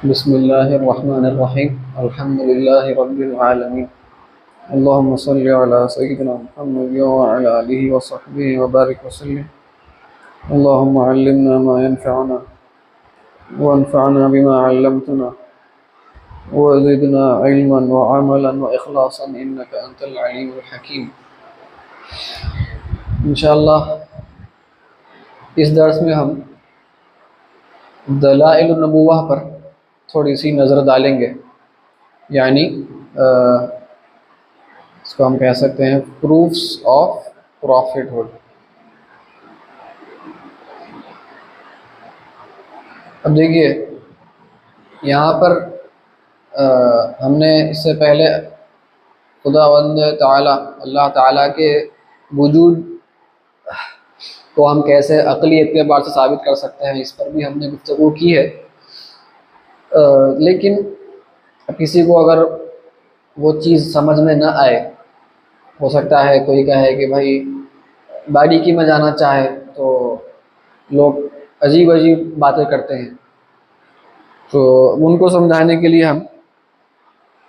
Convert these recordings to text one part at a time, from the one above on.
बिस्मिल्लाहिर्रहमानिर्रहीम अल्हम्दुलिल्लाहि रब्बिल आलमीन अल्लाहुम्मा सल्लि अला सय्यिदिना मुहम्मद व अला आलिहि व सहबिहि व बारिक वसल्लिम अल्लाहुम्मा अल्लिमना मा यनफअना वंफअना बिमा अल्लमतना व ज़िदना इल्मन व अमलन व इखलासन इन्नका अंतल अलीमुल हकीम। इंशाअल्लाह इस दर्स में हम दलाइल नबुव्वह पर थोड़ी सी नज़र डालेंगे, यानी इसको हम कह सकते हैं प्रूफ्स ऑफ प्रॉफिटहुड। अब देखिए यहाँ पर हमने इससे पहले खुदावंद ताला अल्लाह ताला के वजूद को हम कैसे अक़ली एतबार से साबित कर सकते हैं, इस पर भी हमने गुफ्तगू की है। लेकिन किसी को अगर वो चीज़ समझ में न आए, हो सकता है कोई कहे कि भाई बारीकी में जाना चाहे, तो लोग अजीब अजीब बातें करते हैं, तो उनको समझाने के लिए हम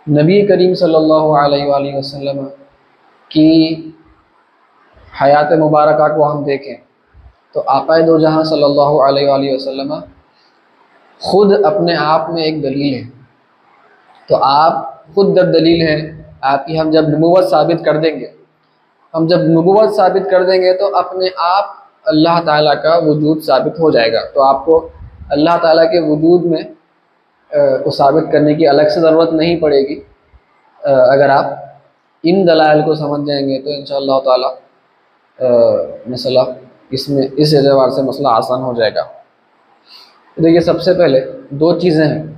नबी करीम सल्लल्लाहु अलैहि वसल्लम की हयात मुबारका को हम देखें तो आक़ाए दो जहां सल्लल्लाहु अलैहि वसल्लम ख़ुद अपने आप में एक दलील है। तो आप खुद जब दलील हैं आपकी, हम जब नबुव्वत साबित कर देंगे, तो अपने आप अल्लाह ताला का वजूद साबित हो जाएगा। तो आपको अल्लाह ताला के वजूद में को साबित करने की अलग से ज़रूरत नहीं पड़ेगी। अगर आप इन दलाइल को समझ जाएंगे तो इंशाअल्लाह ताला मसला इसमें इस एतबार से मसला आसान हो जाएगा। देखिए सबसे पहले दो चीज़ें हैं।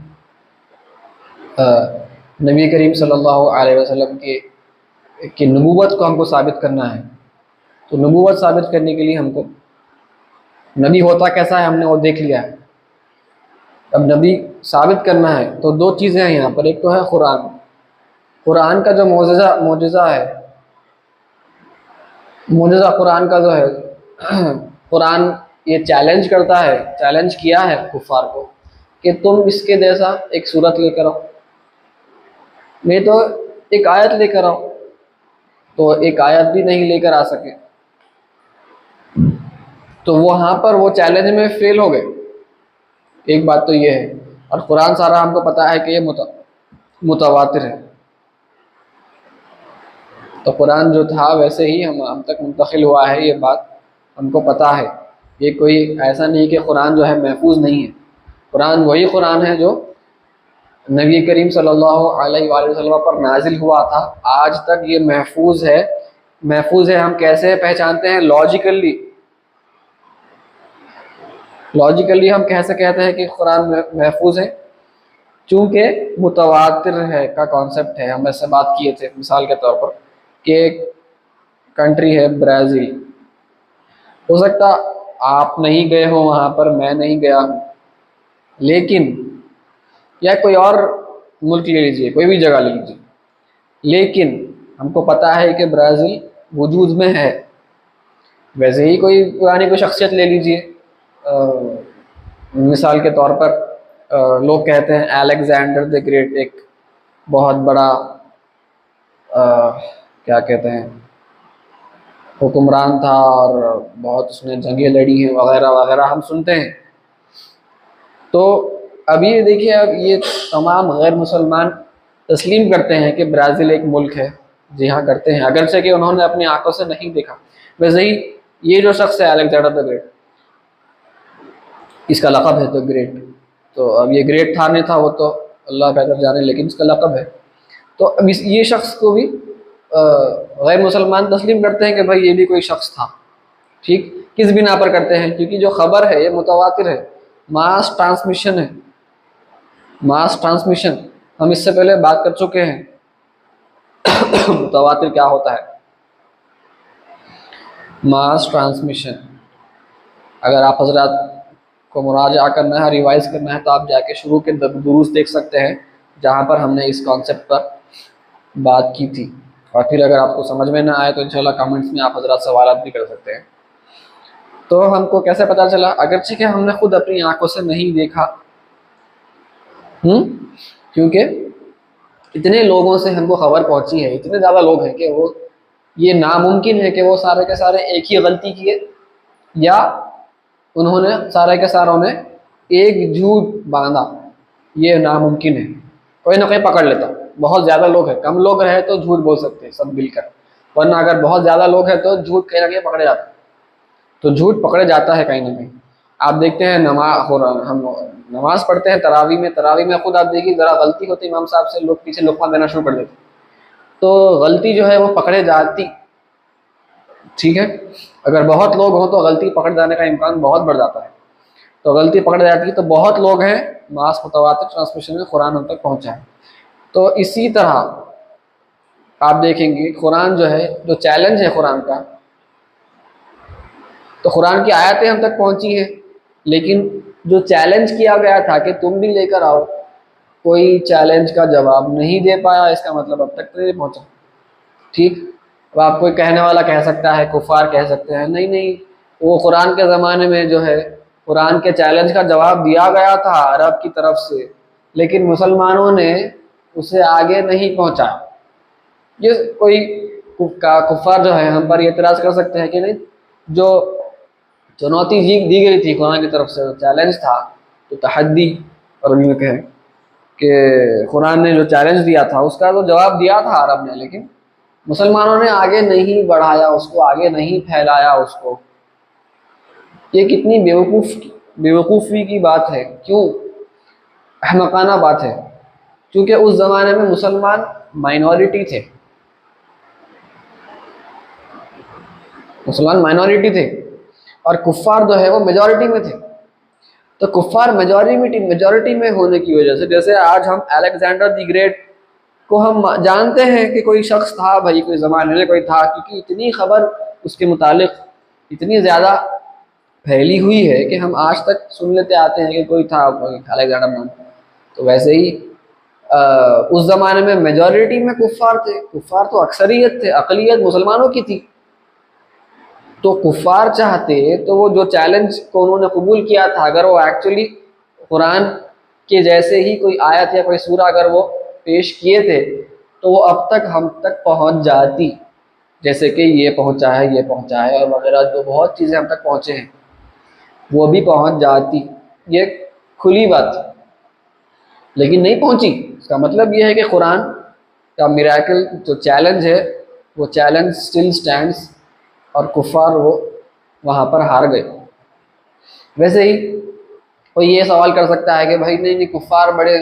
नबी करीम सल्लल्लाहु अलैहि वसल्लम की नबूवत को हमको साबित करना है, तो नबूवत साबित करने के लिए हमको नबी होता कैसा है हमने वो देख लिया है। अब नबी साबित करना है तो दो चीज़ें हैं यहाँ पर। एक तो है कुरान का जो मोजज़ा कुरान का जो है, कुरान ये चैलेंज करता है, चैलेंज किया है कुफ़ार को कि तुम इसके जैसा एक सूरत लेकर आओ, नहीं तो एक आयत लेकर आओ। तो एक आयत भी नहीं लेकर आ सके, तो वहाँ पर वो चैलेंज में फेल हो गए। एक बात तो ये है। और कुरान सारा हमको पता है कि ये मुतवातिर है, तो कुरान जो था वैसे ही हम तक मुंतकिल हुआ है, ये बात हमको पता है। ये कोई ऐसा नहीं कि कुरान जो है महफूज नहीं है। कुरान वही कुरान है जो नबी करीम सल्लल्लाहु अलैहि वसल्लम पर नाजिल हुआ था, आज तक ये महफूज है। हम कैसे पहचानते हैं? लॉजिकली हम कैसे कहते हैं कि कुरान महफूज है? चूँकि मुतवातिर है का कॉन्सेप्ट है। हम ऐसे बात किए थे मिसाल के तौर पर कि एक कंट्री है ब्राज़ील, हो सकता आप नहीं गए हो वहाँ पर, मैं नहीं गया हूँ, लेकिन या कोई और मुल्क ले लीजिए, कोई भी जगह ले लीजिए, लेकिन हमको पता है कि ब्राज़ील वजूद में है। वैसे ही कोई पुरानी कोई शख्सियत ले लीजिए, मिसाल के तौर पर लोग कहते हैं अलेक्जेंडर द ग्रेट एक बहुत बड़ा क्या कहते हैं हुक्मरान था और बहुत उसने जंगें लड़ी हैं वगैरह वगैरह हम सुनते हैं। तो अब ये देखिए, अब ये तमाम गैर मुसलमान तस्लीम करते हैं कि ब्राज़ील एक मुल्क है। जी हाँ, करते हैं, अगरचे कि उन्होंने अपनी आंखों से नहीं देखा। वैसे ही ये जो शख्स है अलेक्जेंडर द ग्रेट, इसका लक़ब है द ग्रेट। तो अब ये ग्रेट था नहीं था वो तो अल्लाह बेहतर जाने, लेकिन इसका लक़ब है। तो अब ये शख्स को भी गैर मुसलमान तस्लीम करते हैं कि भाई ये भी कोई शख्स था। ठीक, किस बिना पर करते हैं? क्योंकि जो ख़बर है ये मुतवातिर है, मास ट्रांसमिशन है। मास ट्रांसमिशन हम इससे पहले बात कर चुके हैं। मुतवातिर क्या होता है? मास ट्रांसमिशन अगर आप हजरात को मुराजा करना है, रिवाइज करना है, तो आप जाके शुरू के दुरूस देख सकते हैं जहाँ पर हमने इस कॉन्सेप्ट पर बात की थी। और फिर अगर आपको समझ में ना आए तो इंशाल्लाह कमेंट्स में आप हजरात सवालात भी कर सकते हैं। तो हमको कैसे पता चला? अगरचे कि हमने खुद अपनी आंखों से नहीं देखा, क्योंकि इतने लोगों से हमको खबर पहुंची है, इतने ज़्यादा लोग हैं कि वो ये नामुमकिन है कि वो सारे के सारे एक ही गलती किए, या उन्होंने सारे के सारों ने एक झूठ बांधा। ये नामुमकिन है, कोई ना कोई पकड़ लेता। बहुत ज़्यादा लोग हैं, कम लोग रहे तो झूठ बोल सकते हैं सब मिलकर, वरना अगर बहुत ज़्यादा लोग हैं तो झूठ कहीं ना कहीं पकड़े जाता है। तो झूठ पकड़े जाता है कहीं ना कहीं। आप देखते हैं हम नमाज पढ़ते हैं तरावी में खुद आप देखिए, ज़रा गलती होती इमाम साहब से, लोग पीछे लुक़मा देना शुरू कर देते, तो गलती जो है वो पकड़े जाती। ठीक है, अगर बहुत लोग हों तो गलती पकड़ जाने का इम्कान बहुत बढ़ जाता है। तो गलती पकड़ जाती है, तो बहुत लोग हैं, मास मुतवातिर ट्रांसमिशन में कुरान हम तक पहुँचा है। तो इसी तरह आप देखेंगे कुरान जो है, जो चैलेंज है कुरान का, तो कुरान की आयतें हम तक पहुंची हैं, लेकिन जो चैलेंज किया गया था कि तुम भी लेकर आओ, कोई चैलेंज का जवाब नहीं दे पाया। इसका मतलब अब तक तो नहीं पहुंचा। ठीक, अब आप कोई कहने वाला कह सकता है, कुफार कह सकते हैं, नहीं नहीं, वो कुरान के ज़माने में जो है कुरान के चैलेंज का जवाब दिया गया था अरब की तरफ से, लेकिन मुसलमानों ने उसे आगे नहीं पहुंचाया। ये कोई कुफार जो है हम पर एतराज़ कर सकते हैं कि नहीं, जो चुनौती दी गई थी कुरान की तरफ से, चैलेंज था, तो तहद्दी और यूँ कहें कि कुरान ने जो चैलेंज दिया था उसका तो जवाब दिया था अरब ने, लेकिन मुसलमानों ने आगे नहीं बढ़ाया उसको, आगे नहीं फैलाया उसको। ये कितनी बेवकूफ़ी की बात है, क्यों अहमकाना बात है, क्योंकि उस ज़माने में मुसलमान माइनॉरिटी थे, मुसलमान माइनॉरिटी थे और कुफ़ार जो है वो मेजॉरिटी में थे। तो कुफ़ार मेजॉरिटी में होने की वजह से, जैसे आज हम अलेक्जेंडर द ग्रेट को हम जानते हैं कि कोई शख्स था भाई, कोई ज़माने में कोई था, क्योंकि इतनी खबर उसके मुतालिक इतनी ज़्यादा फैली हुई है कि हम आज तक सुन लेते आते हैं कि कोई था अलेक्जेंडर नाम। तो वैसे ही उस ज़माने में मेजॉरिटी में कुफ़ार थे, कुफ़ार तो अक्सरियत थे, अक़लियत मुसलमानों की थी। तो कुफ़ार चाहते तो वो जो चैलेंज को उन्होंने कबूल किया था, अगर वो एक्चुअली कुरान के जैसे ही कोई आयत या कोई सूरा अगर वो पेश किए थे, तो वो अब तक हम तक पहुंच जाती, जैसे कि ये पहुंचा है और वगैरह जो बहुत चीज़ें हम तक पहुंचे हैं वो भी पहुंच जाती। ये खुली बात थी, लेकिन नहीं पहुंची। इसका मतलब ये है कि कुरान का मिरेकल जो चैलेंज है वो चैलेंज स्टिल स्टैंड्स, और कुफ़ार वो वहाँ पर हार गए। वैसे ही कोई ये सवाल कर सकता है कि भाई नहीं कुफ़ार बड़े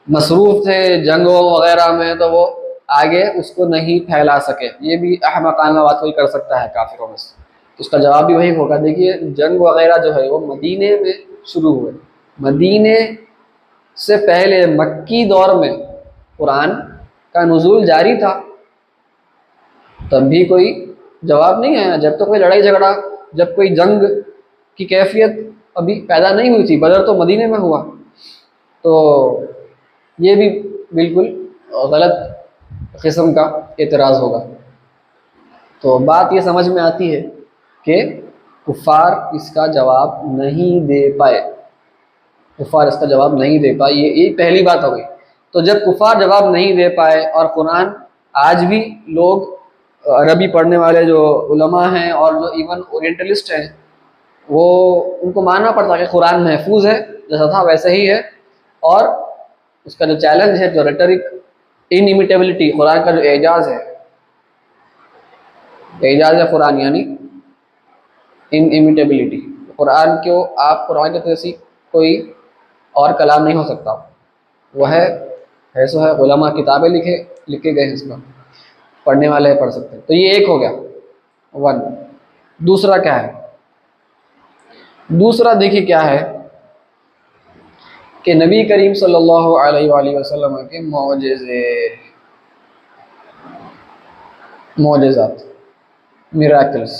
मसरूफ़ थे जंगों वगैरह में, तो वो आगे उसको नहीं फैला सके। ये भी अहमकाना बात कोई कर सकता है काफिरों में से। तो उसका जवाब भी वही होगा। देखिए, जंग वगैरह जो है वो मदीने में शुरू हुए, मदीने से पहले मक्की दौर में कुरान का नुज़ूल जारी था, तब भी कोई जवाब नहीं आया। जब तो कोई लड़ाई झगड़ा, जब कोई जंग की कैफियत अभी पैदा नहीं हुई थी, बदर तो मदीने में हुआ। तो ये भी बिल्कुल गलत किस्म का एतराज़ होगा। तो बात ये समझ में आती है कि कुफ़ार इसका जवाब नहीं दे पाए, कुफ़ार इसका जवाब नहीं दे पाए। ये पहली बात हो गई। तो जब कुफ़ार जवाब नहीं दे पाए, और कुरान आज भी लोग अरबी पढ़ने वाले जो उलमा हैं और जो इवन ओरिएंटलिस्ट हैं, वो उनको मानना पड़ता है कि कुरान महफूज है, जैसा था वैसे ही है। और उसका जो चैलेंज है, जो रेटरिक इनइमिटेबिलिटी, कुरान का जो एजाज़ है, एजाज़ है कुरान यानी इनइमिटेबिलिटी। कुरान को आप कुरान के जैसी कोई और कलाम नहीं हो सकता, वह है सो है। उलमा किताबें लिखे गए हैं, इसमें पढ़ने वाले पढ़ सकते हैं। तो ये एक हो गया वन। दूसरा क्या है? दूसरा देखिए क्या है कि नबी करीम सल्लल्लाहु अलैहि वसल्लम के मोजेज़ात, मिराकल्स।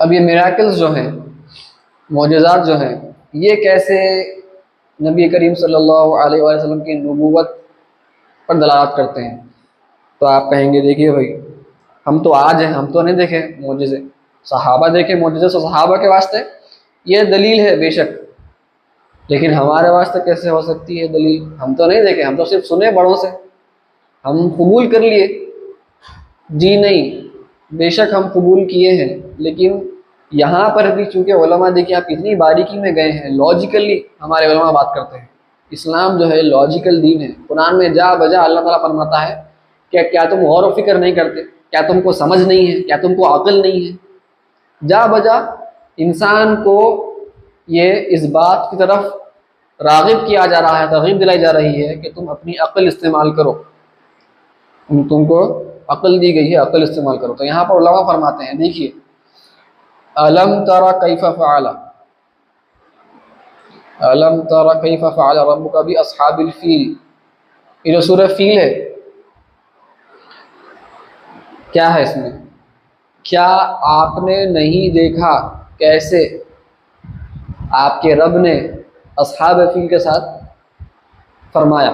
अब ये मिराकल्स जो हैं, मोजेज़ात जो हैं, ये कैसे नबी करीम सल्लल्लाहु अलैहि वसल्लम की नबूवत पर दलालत करते हैं? तो आप कहेंगे देखिए भाई, हम तो आज हैं, हम तो नहीं देखे मोजेज़े, सहाबा देखे मोजेज़े। सहाबा के वास्ते ये दलील है बेशक लेकिन हमारे वास्ते कैसे हो सकती है दलील? हम तो नहीं देखे, हम तो सिर्फ सुने बड़ों से, हम कबूल कर लिए। जी नहीं, बेशक हम कबूल किए हैं, लेकिन यहाँ पर भी चूंकि उलमा देखिए आप कितनी बारीकी में गए हैं, लॉजिकली हमारे उलमा बात करते हैं। इस्लाम जो है लॉजिकल दीन है। कुरान में जा बजा अल्लाह ताला फरमाता है क्या क्या तुम गौर व फिक्र नहीं करते? क्या तुमको समझ नहीं है? क्या तुमको अक्ल नहीं है? जा बजा इंसान को ये इस बात की तरफ राग़िब किया जा रहा है, तरग़ीब दिलाई जा रही है कि तुम अपनी अक्ल इस्तेमाल करो, तुमको अक्ल दी गई है, अक्ल इस्तेमाल करो। तो यहाँ पर उलमा फरमाते हैं, देखिए अलम तरा कैफ़ फ़अल, अलम तरा कैफ़ फ़अल रब्बुका बि अस्हाबिल फ़ील, ये जो सूरह फ़ील है, क्या है इसमें? क्या आपने नहीं देखा कैसे आपके रब ने अस्हाब फ़ील के साथ फरमाया?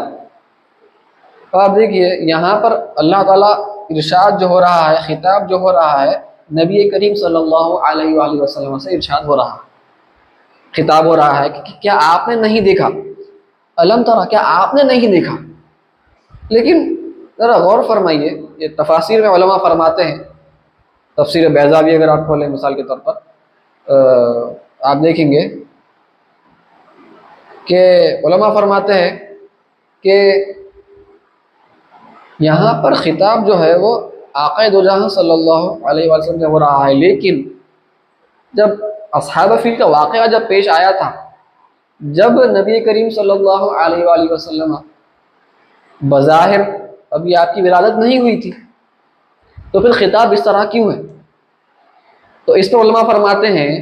तो आप देखिए यहाँ पर अल्लाह ताला इरशाद जो हो रहा है, खिताब जो हो रहा है, नबी करीम सल्लल्लाहु अलैहि वसल्लम से इरशाद हो रहा है, खिताब हो रहा है कि क्या आपने नहीं देखा? अलम तरा, क्या आपने नहीं देखा? लेकिन ज़रा गौर फरमाइए, ये तफासिर में उलमा फरमाते हैं, तफसीर बैज़ावी अगर आप खोलें मिसाल के तौर पर, आप देखेंगे कि उलमा फरमाते हैं कि यहाँ पर खिताब जो है वो आक़ा दो जहां सल्लल्लाहु अलैहि वसल्लम से हो रहा है, लेकिन जब अस्हाब फ़ील का वाक़या जब पेश आया था, जब नबी करीम सल्लल्लाहु अलैहि वसल्लम बज़ाहिर अभी आपकी विलादत नहीं हुई थी, तो फिर खिताब इस तरह क्यों है? तो इस पर उलमा फरमाते हैं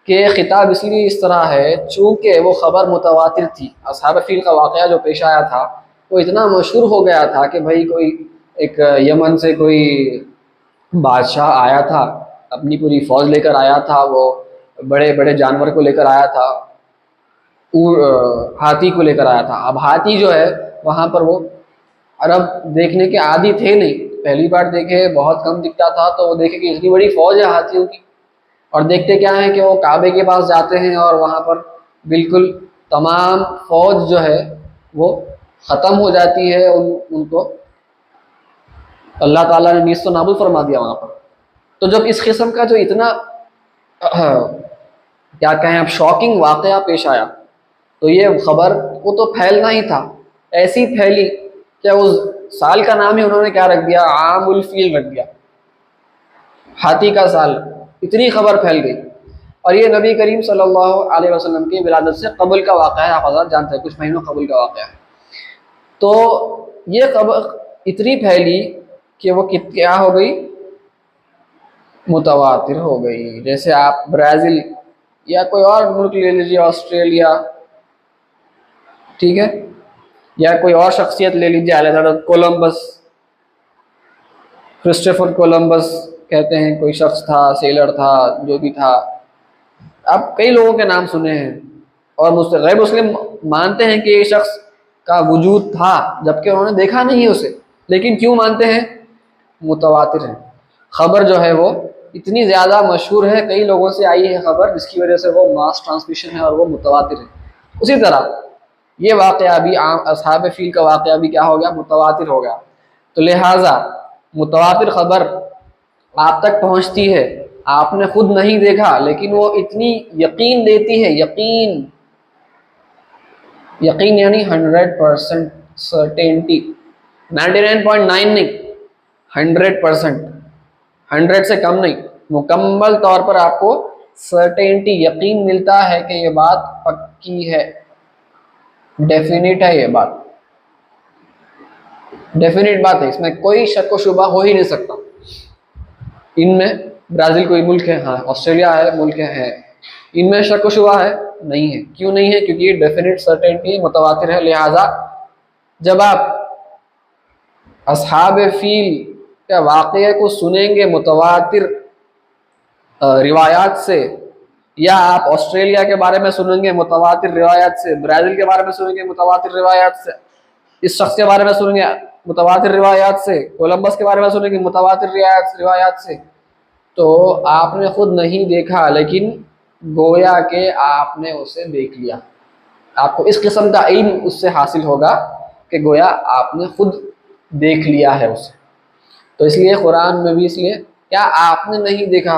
कि खिताब इसलिए इस तरह है चूँकि वो ख़बर मुतवातिर थी। अस्हाब फ़ील का वाक़या जो पेश आया था वो इतना मशहूर हो गया था कि भाई कोई एक यमन से कोई बादशाह आया था, अपनी पूरी फ़ौज लेकर आया था, वो बड़े बड़े जानवर को लेकर आया था, हाथी को लेकर आया था। अब हाथी जो है वहाँ पर वो अरब देखने के आदी थे नहीं, पहली बार देखे, बहुत कम दिखता था, तो वो देखे कि इतनी बड़ी फ़ौज है हाथियों की, और देखते क्या है कि वो काबे के पास जाते हैं और वहाँ पर बिल्कुल तमाम फ़ौज जो है वो ख़त्म हो जाती है, उनको अल्लाह ताला ने नीस्त नाबूद फरमा दिया वहाँ पर। तो जब इस किस्म का जो इतना क्या कहें अब शॉकिंग वाक़या पेश आया, तो ये खबर वो तो फैलना ही था, ऐसी फैली क्या उस साल का नाम ही उन्होंने क्या रख दिया, आमुल फ़ील रख दिया, हाथी का साल। इतनी खबर फैल गई, और ये नबी करीम सल्लल्लाहु अलैहि वसल्लम की विलादत से कबल का वाक़या है, आप हज़रात जानते हैं, कुछ महीनों कबल का वाक़या है। तो ये खबर इतनी फैली कि वो क्या हो गई, मुतवातिर हो गई। जैसे आप ब्राज़ील या कोई और मुल्क ले लीजिए, ऑस्ट्रेलिया, ठीक है, या कोई और शख्सियत ले लीजिए, अलेक्जेंडर कोलंबस, क्रिस्टोफर कोलंबस कहते हैं, कोई शख्स था, सेलर था, जो भी था, आप कई लोगों के नाम सुने हैं, और गैर मुस्लिम मानते हैं कि ये शख्स का वजूद था, जबकि उन्होंने देखा नहीं है उसे, लेकिन क्यों मानते हैं? मुतवातिर है। खबर जो है वो इतनी ज़्यादा मशहूर है, कई लोगों से आई है खबर, जिसकी वजह से वो मास ट्रांसमिशन है और वो मुतवातिर है। उसी तरह ये वाक़या भी अस्हाब फ़ील का वाक़या भी क्या हो गया, मुतवातिर हो गया। तो लिहाजा मुतवातिर खबर आप तक पहुँचती है, आपने खुद नहीं देखा, लेकिन वो इतनी यकीन देती है, यकीन, यकीन यानी 100% सर्टेनिटी, 99.9 नहीं, 100%, 100 से कम नहीं, मुकम्मल तौर पर आपको सर्टेनिटी, यकीन मिलता है कि ये बात पक्की है, डेफिनेट है, ये बात डेफिनेट बात है, इसमें कोई शक व शुबा हो ही नहीं सकता। इनमें ब्राज़ील कोई मुल्क है, हाँ, ऑस्ट्रेलिया है, मुल्क है, इनमें शक व शुबा है? नहीं है। क्यों नहीं है? क्योंकि ये डेफिनेट सर्टेनिटी मुतवातिर है। लिहाजा जब आप अस्हाब फ़ील के वाक़ये को सुनेंगे मुतवातिर रिवायात से, या आप ऑस्ट्रेलिया के बारे में सुनेंगे मुतवातिर रिवायात से, ब्राज़ील के बारे में सुनेंगे मुतवातिर रिवायात से, इस शख्स के बारे में सुनेंगे मुतवातिर रिवायात से, कोलंबस के बारे में सुनेंगे मुतवातिर रिवायात से, तो आपने खुद नहीं देखा, लेकिन गोया के आपने उसे देख लिया। आपको इस किस्म का इल्म उससे हासिल होगा कि गोया आपने खुद देख लिया है उसे। तो इसलिए कुरान में भी इसलिए क्या आपने नहीं देखा,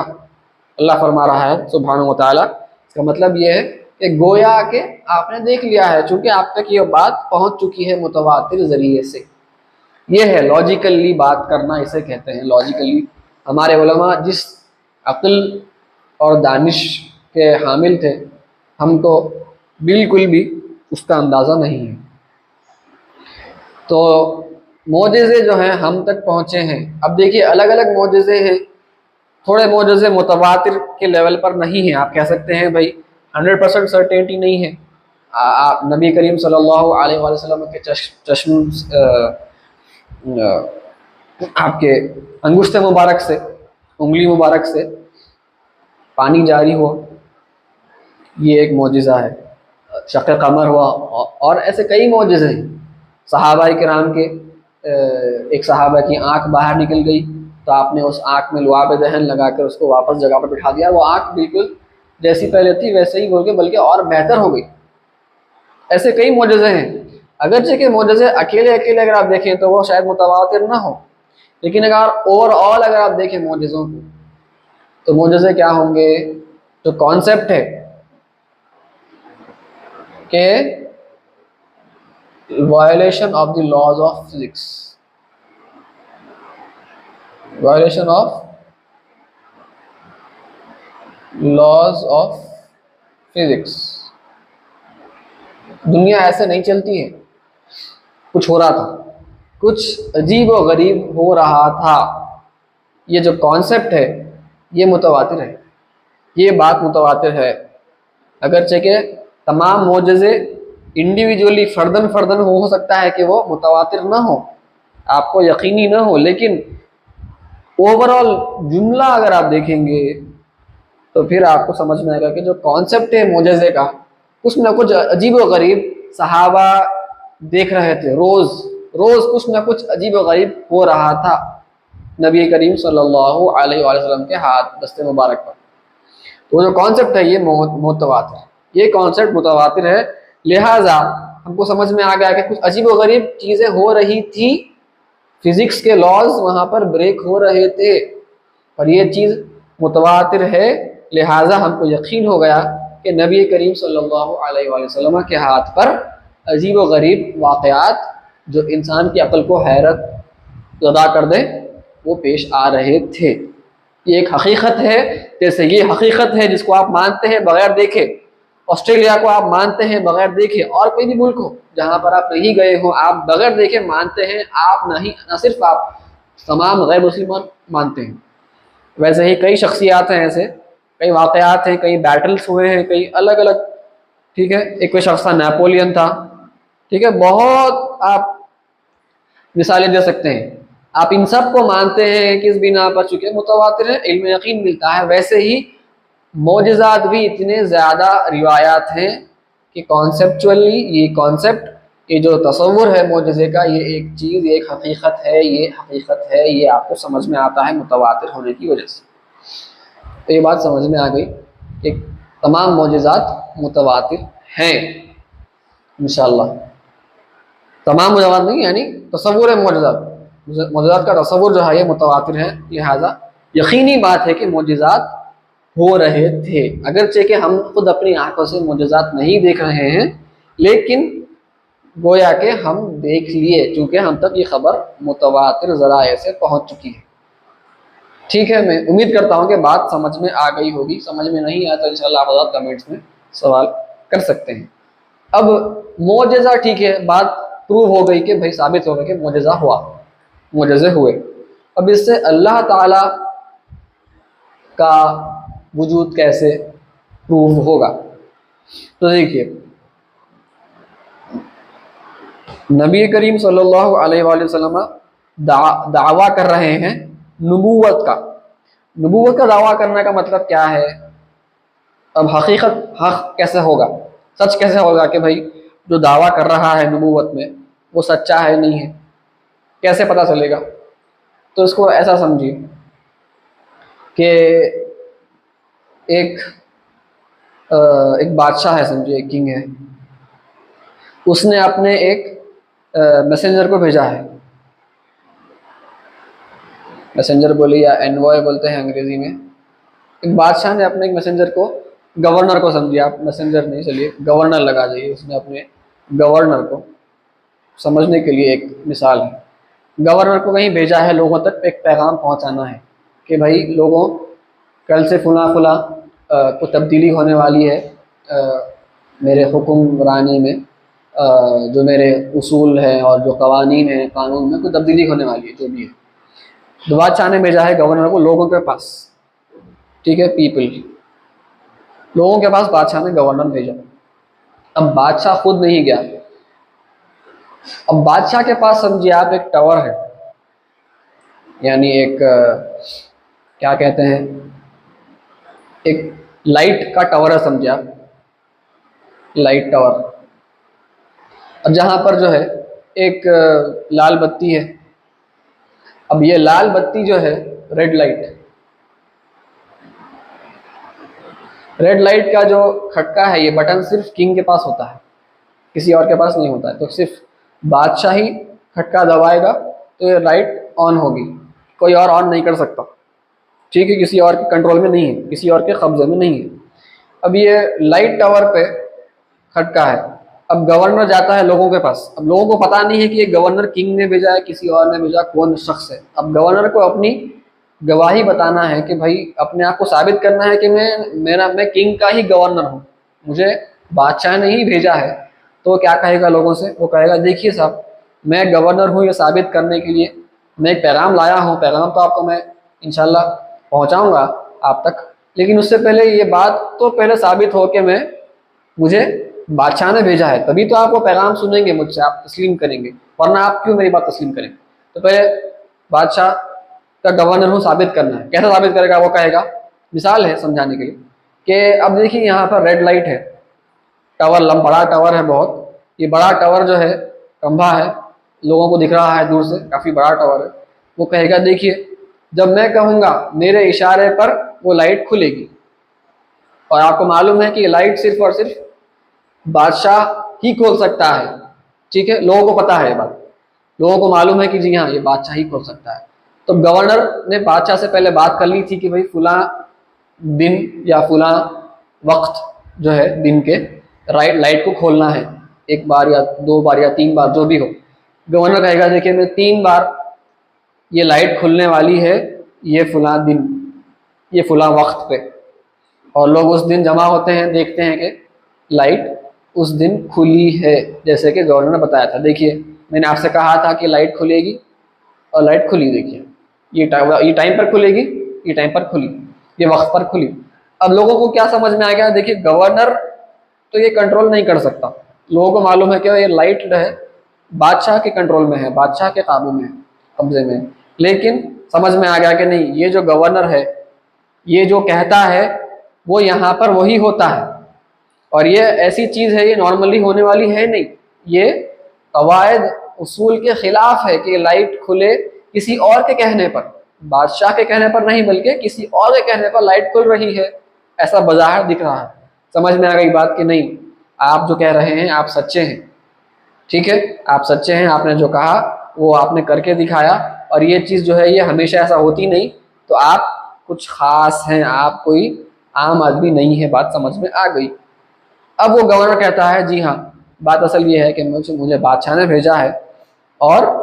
अल्लाह फरमा रहा है सुब्हानहू व तआला, इसका मतलब ये है कि गोया के आपने देख लिया है, चूंकि आप तक ये बात पहुंच चुकी है मुतवातिर जरिए से। ये है लॉजिकली बात करना, इसे कहते हैं लॉजिकली। हमारे उलमा जिस अक्ल और दानिश के हामिल थे, हमको बिल्कुल भी उसका अंदाज़ा नहीं है। तो मोजेज़े जो हैं हम तक पहुँचे हैं। अब देखिए अलग अलग मोजेज़े हैं, थोड़े मोजेज़े मुतवातिर के लेवल पर नहीं हैं। आप कह सकते हैं भाई 100% सर्टेनिटी नहीं है। आप नबी करीम सल्लल्लाहु अलैहि वसल्लम के चश्म आपके अंगुष्ठ मुबारक से, उंगली मुबारक से पानी जारी हुआ, ये एक मोजिज़ा है। शक़ कमर हुआ, और ऐसे कई मोजिज़े हैं। सहाबा किराम के एक सहाबा की आँख बाहर निकल गई तो आपने उस आँख में लुआब दहन लगा कर उसको वापस जगह पर बिठा दिया, वो आँख बिल्कुल जैसी पहले थी वैसे ही हो गई, बल्कि और बेहतर हो गई। ऐसे कई मोजिज़े हैं। अगरचे के मोजिज़े अकेले अकेले अगर आप देखें तो वो शायद मुतवातिर ना हो, लेकिन अगर ओवरऑल अगर आप देखें मोजिज़ों को, तो मोजिज़े क्या होंगे? जो कॉन्सेप्ट है कि violation of the laws of physics, violation of laws of physics. दुनिया ऐसे नहीं चलती है, कुछ हो रहा था, कुछ अजीब व गरीब हो रहा था। ये जो कॉन्सेप्ट है ये मुतवातिर है, ये बात मुतवातिर है। अगरचे के तमाम मोजज़े इंडिविजुअली फ़र्दन फ़र्दन हो सकता है कि वो मुतवातिर ना हो, आपको यकीनी ना हो, लेकिन ओवरऑल जुमला अगर आप देखेंगे तो फिर आपको समझ में आएगा कि जो कॉन्सेप्ट है मोजज़े का, कुछ ना कुछ अजीब व गरीब सहाबा देख रहे थे। रोज़ रोज़ कुछ ना कुछ अजीब व गरीब हो रहा था नबी करीम सल्लल्लाहु अलैहि वसल्लम के हाथ दस्ते मुबारक पर। तो जो कॉन्सेप्ट है ये मुतवातिर, ये कॉन्सेप्ट मुतवातिर है। लिहाजा हमको समझ में आ गया कि कुछ अजीब व गरीब चीज़ें हो रही थी, फिज़िक्स के लॉज वहाँ पर ब्रेक हो रहे थे, और ये चीज़ मुतवातिर है। लिहाजा हमको यकीन हो गया कि नबी करीम सल्लल्लाहु अलैहि वसल्लम के हाथ पर अजीब व गरीब वाक़यात जो इंसान की अक्ल को हैरत ज़दा कर दे वो पेश आ रहे थे। ये एक हकीकत है, जैसे ये हकीकत है जिसको आप मानते हैं बगैर देखे, ऑस्ट्रेलिया को आप मानते हैं बगैर देखे, और कोई भी मुल्क हो जहाँ पर आप नहीं गए हो, आप बगैर देखे मानते हैं। आप नहीं, न सिर्फ आप, तमाम गैर मुसलमान मानते हैं। वैसे ही कई शख्सियात हैं, ऐसे कई वाक़यात हैं, कई बैटल्स हुए हैं, कई अलग अलग, ठीक है। एक कोई शख्स था नेपोलियन था, ठीक है। बहुत आप मिसालें दे सकते हैं। आप इन सब को मानते हैं किस बिना पर, चुके मुतवातिर है, इल्म यकीन मिलता है। वैसे ही मोजज़ात भी इतने ज़्यादा रिवायात हैं कि कॉन्सेप्चुअली ये कॉन्सेप्ट, ये जो तसव्वुर है मोजज़े का, ये एक चीज़, ये एक हकीकत है, ये हकीकत है, ये आपको समझ में आता है मुतवातिर होने की वजह से। तो ये बात समझ में आ गई कि तमाम मोजज़ात मुतवातिर हैं इंशाअल्लाह। तमाम मोजज़ात नहीं, यानी तसव्वुर है मोजज़ात का तसव्वुर जो है ये मुतवातिर है। लिहाजा यकीनी बात है कि मोजज़ात हो रहे थे, अगरचे कि हम खुद अपनी आंखों से मोजज़ात नहीं देख रहे हैं, लेकिन गोया के हम देख लिए, चूँकि हम तक ये खबर मुतवातिर ज़राए से पहुँच चुकी है। ठीक है, मैं उम्मीद करता हूँ कि बात समझ में आ गई होगी। समझ में नहीं आया तो इंशाअल्लाह आप कमेंट्स में सवाल कर सकते हैं। अब मोजज़ा, ठीक है, बात प्रूव हो गई कि भाई साबित हो गया कि मोजज़ा हुआ, मोजज़े हुए। अब इससे अल्लाह ताला का वजूद कैसे प्रूव होगा? तो देखिए, नबी करीम सल्लल्लाहु अलैहि वसल्लम दावा कर रहे हैं नबूवत का। नबूवत का दावा करने का मतलब क्या है? अब हकीकत हक कैसे होगा, सच कैसे होगा कि भाई जो दावा कर रहा है नबूवत में वो सच्चा है नहीं है, कैसे पता चलेगा? तो इसको ऐसा समझिए कि एक बादशाह है, समझिए एक किंग है, उसने अपने एक मैसेंजर को भेजा है। मैसेंजर बोले या एनवॉय बोलते हैं अंग्रेजी में। एक बादशाह ने अपने एक मैसेंजर को, गवर्नर को समझिए आप, मैसेंजर नहीं, चलिए गवर्नर लगा जाइए, उसने अपने गवर्नर को, समझने के लिए एक मिसाल है, गवर्नर को कहीं भेजा है, लोगों तक एक पैगाम पहुंचाना है कि भाई लोगों, कल से फुला फुला को तब्दीली होने वाली है मेरे हुक्मरानी में, जो मेरे उसूल हैं और जो कवानीन हैं, कानून में कोई तब्दीली होने वाली है, जो भी है। तो बादशाह ने भेजा है गवर्नर को लोगों के पास, ठीक है, पीपल, लोगों के पास बादशाह ने गवर्नर भेजा। अब बादशाह खुद नहीं गया। अब बादशाह के पास समझिए आप एक टावर है, यानी एक क्या कहते हैं, एक लाइट का टावर है, समझिए आप, लाइट टावर। अब जहां पर जो है एक लाल बत्ती है। अब ये लाल बत्ती जो है, रेड लाइट, रेड लाइट का जो खटका है, ये बटन सिर्फ किंग के पास होता है, किसी और के पास नहीं होता है। तो सिर्फ बादशाह ही खटका दबाएगा तो ये लाइट ऑन होगी, कोई और ऑन नहीं कर सकता, ठीक है, किसी और के कंट्रोल में नहीं है, किसी और के कब्जे में नहीं है। अब ये लाइट टावर पे खटका है। अब गवर्नर जाता है लोगों के पास। अब लोगों को पता नहीं है कि ये गवर्नर किंग ने भेजा है, किसी और ने भेजा, कौन शख्स है। अब गवर्नर को अपनी गवाही बताना है कि भाई अपने आप को साबित करना है कि मैं किंग का ही गवर्नर हूँ, मुझे बादशाह ने ही भेजा है। तो वो क्या कहेगा लोगों से? वो कहेगा देखिए साहब, मैं गवर्नर हूँ, ये साबित करने के लिए मैं एक पैगाम लाया हूँ, पैगाम तो आपको मैं इंशाल्लाह पहुँचाऊँगा आप तक, लेकिन उससे पहले ये बात तो पहले साबित हो कि मुझे बादशाह ने भेजा है, तभी तो आप वो पैगाम सुनेंगे मुझसे, आप तस्लीम करेंगे, वरना आप क्यों मेरी बात तस्लीम करेंगे? तो पहले बादशाह का गवर्नर हूँ साबित करना है। कैसे साबित करेगा? वो कहेगा, मिसाल है समझाने के लिए, कि अब देखिए यहाँ पर रेड लाइट है, टावर बड़ा टावर है बहुत, ये बड़ा टावर जो है खंभा है, लोगों को दिख रहा है दूर से, काफ़ी बड़ा टावर है। वो कहेगा देखिए, जब मैं कहूँगा मेरे इशारे पर वो लाइट खुलेगी, और आपको मालूम है कि ये लाइट सिर्फ और सिर्फ बादशाह ही खोल सकता है, ठीक है, लोगों को पता है ये बात, लोगों को मालूम है कि जी हाँ ये बादशाह ही खोल सकता है। तो गवर्नर ने बादशाह से पहले बात कर ली थी कि भाई फुला दिन या फुला वक्त जो है दिन के लाइट को खोलना है, एक बार या दो बार या तीन बार, जो भी हो। गवर्नर कहेगा देखिए मैं 3 बार ये लाइट खुलने वाली है, ये फुला दिन, ये फुला वक्त पे, और लोग उस दिन जमा होते हैं, देखते हैं कि लाइट उस दिन खुली है, जैसे कि गवर्नर ने बताया था। देखिए मैंने आपसे कहा था कि लाइट खुलेगी, और लाइट खुली, देखिए ये टाइम पर खुलेगी, ये टाइम पर खुली, ये वक्त पर खुली। अब लोगों को क्या समझ में आ गया? देखिए गवर्नर तो ये कंट्रोल नहीं कर सकता, लोगों को मालूम है कि ये लाइट जो है बादशाह के कंट्रोल में है, बादशाह के काबू में है, कब्जे में है। लेकिन समझ में आ गया कि नहीं, ये जो गवर्नर है ये जो कहता है वो यहाँ पर वही होता है, और ये ऐसी चीज़ है, ये नॉर्मली होने वाली है नहीं, ये कवायद उसूल के खिलाफ है कि लाइट खुले किसी और के कहने पर, बादशाह के कहने पर नहीं, बल्कि किसी और के कहने पर लाइट खुल रही है, ऐसा बज़ाहिर दिख रहा है। समझ में आ गई बात कि नहीं, आप जो कह रहे हैं आप सच्चे हैं, ठीक है, आप सच्चे हैं, आपने जो कहा वो आपने करके दिखाया, और ये चीज़ जो है ये हमेशा ऐसा होती नहीं, तो आप कुछ खास हैं, आप कोई आम आदमी नहीं है, बात समझ में आ गई। अब वो गवर्नर कहता है जी हाँ, बात असल ये है कि मुझे बादशाह ने भेजा है, और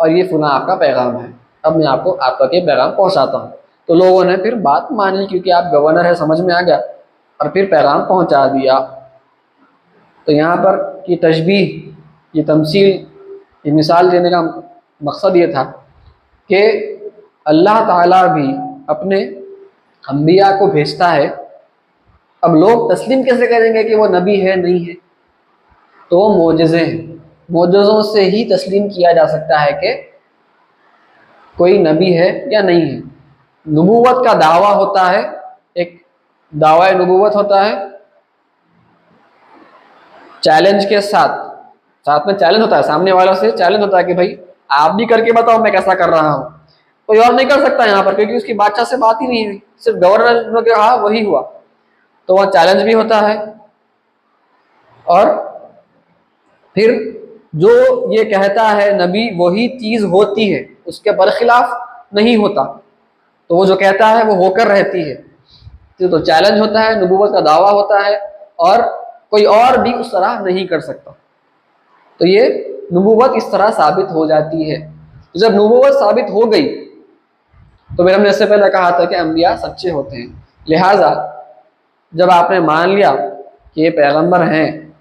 ये फुला आपका पैगाम है, अब मैं आपको आपका के पैगाम पहुंचाता हूँ। तो लोगों ने फिर बात मान ली, क्योंकि आप गवर्नर है, समझ में आ गया, और फिर पैगाम पहुंचा दिया। तो यहाँ पर ये तशबीह, ये तमसील, ये मिसाल देने का मकसद ये था कि अल्लाह ताला भी अपने अंबिया को भेजता है। अब लोग तस्लीम कैसे करेंगे कि वो नबी है नहीं है? तो वो मोजज़े हैं, मोजज़ों से ही तस्लीम किया जा सकता है कि कोई नबी है या नहीं है। नबूवत का दावा होता है, एक दावा नबूवत होता है, चैलेंज के साथ, साथ में चैलेंज होता है, सामने वाला से चैलेंज होता है कि भाई आप भी करके बताओ मैं कैसा कर रहा हूँ। कोई और नहीं कर सकता यहाँ पर, क्योंकि उसकी बादशाह से बात ही नहीं हुई, सिर्फ गवर्नर ने कहा वही हुआ। तो वह चैलेंज भी होता है, और फिर जो ये कहता है नबी वही चीज़ होती है, उसके बरखिलाफ नहीं होता, तो वो जो कहता है वो होकर रहती है। तो चैलेंज होता है, नबूवत का दावा होता है, और कोई और भी उस तरह नहीं कर सकता। तो ये नबूवत इस तरह साबित हो जाती है। तो जब नबूवत साबित हो गई तो फिर हमने इससे पहले कहा था कि अंबिया सच्चे होते हैं। लिहाजा जब आपने मान लिया कि ये पैगंबर हैं,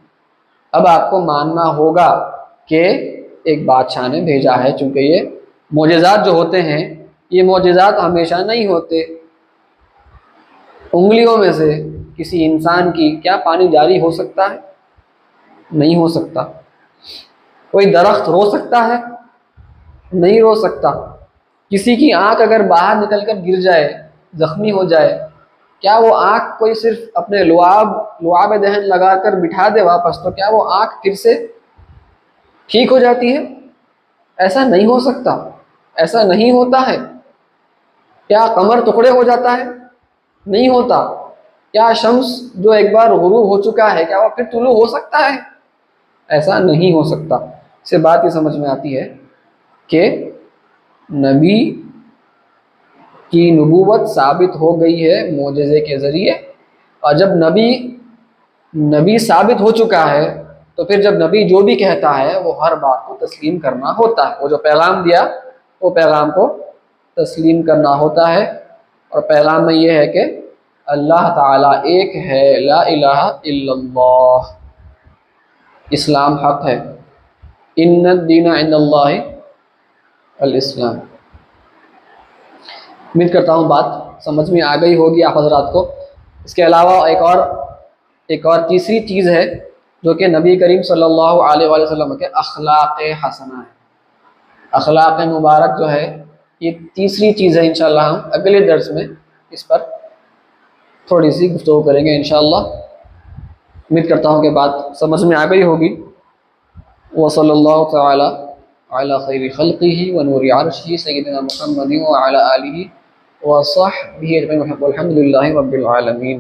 अब आपको मानना होगा कि एक बादशाह ने भेजा है, चूंकि ये मोजेज़ात जो होते हैं ये मोजेज़ात हमेशा नहीं होते। उंगलियों में से किसी इंसान की क्या पानी जारी हो सकता है? नहीं हो सकता। कोई दरख्त रो सकता है? नहीं रो सकता। किसी की आंख अगर बाहर निकलकर गिर जाए, जख्मी हो जाए, क्या वो आंख कोई सिर्फ अपने लुआब दहन लगाकर बिठा दे वापस, तो क्या वो आंख फिर से ठीक हो जाती है? ऐसा नहीं हो सकता, ऐसा नहीं होता है। क्या कमर टुकड़े हो जाता है? नहीं होता। क्या शम्स जो एक बार गुरूब हो चुका है, क्या वो फिर तुलू हो सकता है? ऐसा नहीं हो सकता। इससे बात ये समझ में आती है कि नबी की नबूवत साबित हो गई है मोजेज़े के ज़रिए, और जब नबी साबित हो चुका है तो फिर जब नबी जो भी कहता है वो हर बात को तस्लीम करना होता है। वो जो पैगाम दिया वो पैगाम को तस्लीम करना होता है। और पैगाम में ये है कि अल्लाह ताला एक है, ला इलाहा इल्लल्लाह, इस्लाम हक है, इन्नद-दीन इंदल्लाहि अल-इस्लाम। उम्मीद करता हूँ बात समझ में आ गई होगी आप हज़रात को। इसके अलावा एक और तीसरी चीज़ है जो कि नबी करीम सल्लल्लाहु अलैहि वसल्लम के अखलाक़ हसना है। अखलाक़ मुबारक जो है ये तीसरी चीज़ है। इंशाअल्लाह हम अगले दर्स में इस पर थोड़ी सी गुफ्तगू करेंगे इंशाअल्लाह। उम्मीद करता हूँ कि बात समझ में आ गई होगी। व सल्लल्लाहु तआला अला खैरि खल्क़िही व नूरि अर्शिही सय्यिदिना मुहम्मदिन व अला आलिही व सहबिही अजमईन। वल्हम्दुलिल्लाहि रब्बिल आलमीन।